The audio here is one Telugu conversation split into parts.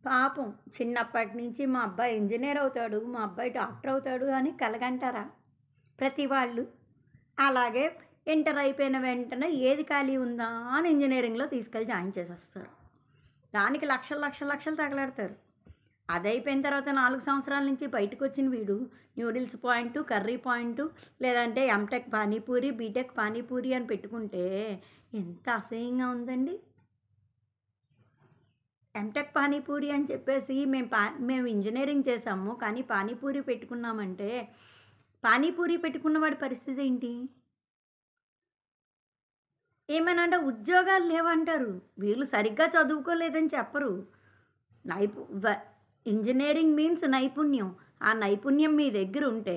పాపం చిన్నప్పటి నుంచి మా అబ్బాయి ఇంజనీర్ అవుతాడు, మా అబ్బాయి డాక్టర్ అవుతాడు అని కలగంటారా ప్రతి వాళ్ళు? అలాగే ఇంటర్ అయిపోయిన వెంటనే ఏది ఖాళీ ఉందా అని ఇంజినీరింగ్‌లో తీసుకెళ్ళి జాయిన్ చేసేస్తారు. దానికి లక్షలు, లక్షలు, లక్షలు తగలెడతారు. అదయిపోయిన తర్వాత 4 సంవత్సరాల నుంచి బయటకొచ్చిన వీడు న్యూడిల్స్ పాయింటు, కర్రీ పాయింటు, లేదంటే ఎంటెక్ పానీపూరి, బీటెక్ పానీపూరి అని పెట్టుకుంటే ఎంత అసహ్యంగా ఉందండి. ఎంటెక్ పానీపూరి అని చెప్పేసి మేము ఇంజినీరింగ్ చేసాము. కానీ పానీపూరి పెట్టుకున్నామంటే, పానీపూరి పెట్టుకున్న వాడి పరిస్థితి ఏంటి? ఏమైనా అంటే ఉద్యోగాలు లేవంటారు. వీళ్ళు సరిగ్గా చదువుకోలేదని చెప్పరు. నైపు వ ఇంజినీరింగ్ మీన్స్ నైపుణ్యం. ఆ నైపుణ్యం మీ దగ్గరుంటే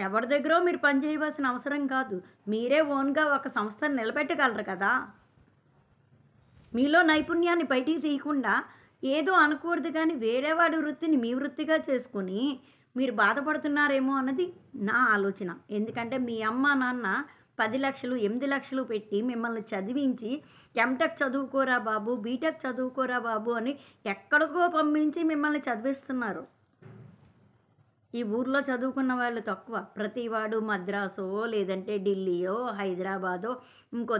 ఎవరి దగ్గరో మీరు పని చేయవలసిన అవసరం కాదు. మీరే ఓన్‌గా ఒక సంస్థను నిలబెట్టగలరు కదా! మీలో నైపుణ్యాన్ని బయటికి తీయకుండా ఏదో అనకూడదు కానీ వేరే వాడి వృత్తిని మీ వృత్తిగా చేసుకొని మీరు బాధపడుతున్నారేమో అన్నది నా ఆలోచన. ఎందుకంటే మీ అమ్మ, నాన్న 10,00,000, 8,00,000 పెట్టి మిమ్మల్ని చదివించి ఎంటెక్ చదువుకోరా బాబు, బీటెక్ చదువుకోరా బాబు అని ఎక్కడికో పంపించి మిమ్మల్ని చదివిస్తున్నారు. ఈ ఊర్లో చదువుకున్న వాళ్ళు తక్కువ. ప్రతివాడు మద్రాసో, లేదంటే ఢిల్లీయో, హైదరాబాదో, ఇంకో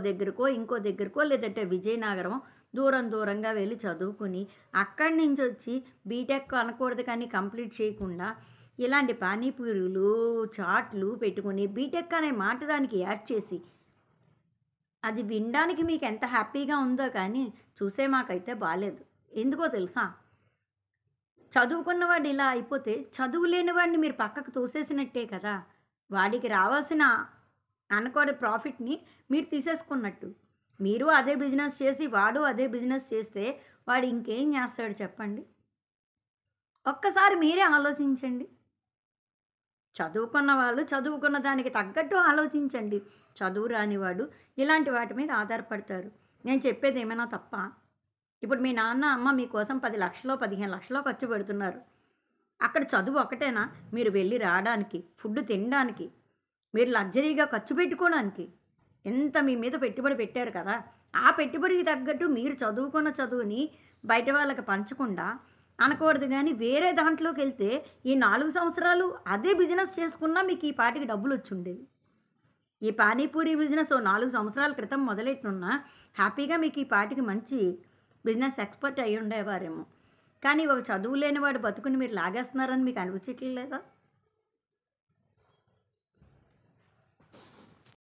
దగ్గరకో లేదంటే విజయనగరమో దూరం దూరంగా వెళ్ళి చదువుకుని, అక్కడి నుంచొచ్చి బీటెక్ అనకూడదు కానీ కంప్లీట్ చేయకుండా, ఇలాంటి పానీపూరీలు, చాట్‌లు పెట్టుకొని బీటెక్ అనే మాట దానికి యాడ్ చేసి, అది వినడానికి మీకెంత హ్యాపీగా ఉందో కానీ, చూసే మాకైతే బాలేదు. ఎందుకో తెలుసా? చదువుకున్నవాడు ఇలా అయిపోతే, చదువు లేని వాడిని మీరు పక్కకు తోసేసినట్టే కదా! వాడికి రావాల్సిన అనకూడని ప్రాఫిట్‌ని మీరు తీసేసుకున్నట్టు. మీరు అదే బిజినెస్ చేసి, వాడు అదే బిజినెస్ చేస్తే, వాడు ఇంకేం చేస్తాడు చెప్పండి? ఒక్కసారి మీరే ఆలోచించండి. చదువుకున్న వాళ్ళు చదువుకున్న దానికి తగ్గట్టు ఆలోచించండి. చదువు రానివాడు ఇలాంటి వాటి మీద ఆధారపడతారు. నేను చెప్పేది ఏమైనా తప్పా? ఇప్పుడు మీ నాన్న, అమ్మ మీకోసం 10,00,000 15,00,000 ఖర్చు పెడుతున్నారు. అక్కడ చదువు ఒకటేనా? మీరు వెళ్ళి రాడానికి, ఫుడ్ తినడానికి, మీరు లగ్జరీగా ఖర్చు పెట్టుకోవడానికి. ఎంత మీ మీద పెట్టుబడి పెట్టారు కదా! ఆ పెట్టుబడికి తగ్గట్టు మీరు చదువుకున్న చదువుని బయట వాళ్ళకి పంచకుండా అనకూడదు గానీ, వేరే దాంట్లోకెళ్తే ఈ 4 సంవత్సరాలు అదే బిజినెస్ చేసుకున్నా మీకు ఈ పాటికి డబ్బులొచ్చుండేవి. ఈ పానీపూరి బిజినెస్ ఓ 4 సంవత్సరాల క్రితం మొదలెట్టున్నా హ్యాపీగా మీకు ఈ పాటికి మంచి బిజినెస్ ఎక్స్‌పర్ట్ అయ్యుండేవారేమో. కానీ ఒక చదువు లేనివాడు బతుకుని మీరు లాగేస్తున్నారని మీకు అనిపించట్లేదా?